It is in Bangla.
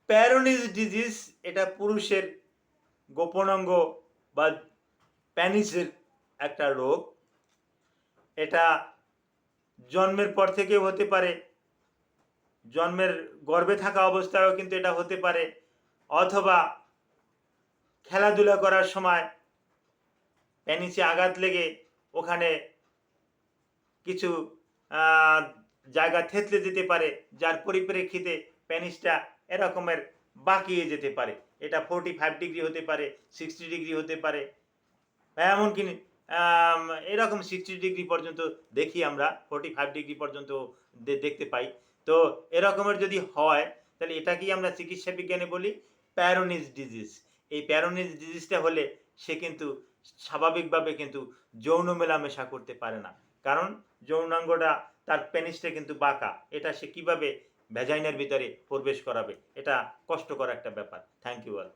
প্যারোনিজ ডিজিজ এটা পুরুষের গোপনাঙ্গ বা প্যানিসের একটা রোগ। এটা জন্মের পর থেকেও হতে পারে, জন্মের গর্ভে থাকা অবস্থায়ও কিন্তু এটা হতে পারে, অথবা খেলাধুলা করার সময় প্যানিসে আঘাত লেগে ওখানে কিছু জায়গা থেতলে যেতে পারে, যার পরিপ্রেক্ষিতে প্যানিসটা এরকমের বাঁকিয়ে যেতে পারে। এটা 45 ডিগ্রি হতে পারে, 60 ডিগ্রি হতে পারে, এমনকি এরকম 60 ডিগ্রি পর্যন্ত দেখি আমরা, 45 ডিগ্রি পর্যন্ত দেখতে পাই। তো এরকমের যদি হয় তাহলে এটাকেই আমরা চিকিৎসা বিজ্ঞানে বলি প্যারোনিজ ডিজিজ। এই প্যারোনিজ ডিজিজটা হলে সে কিন্তু স্বাভাবিকভাবে কিন্তু যৌন মেলামেশা করতে পারে না, কারণ যৌনাঙ্গটা তার পেনিসটা কিন্তু বাঁকা। এটা সে কিভাবে ভ্যাজাইনার ভিতরে প্রবেশ করাবে? এটা কষ্টকর একটা ব্যাপার। Thank you all.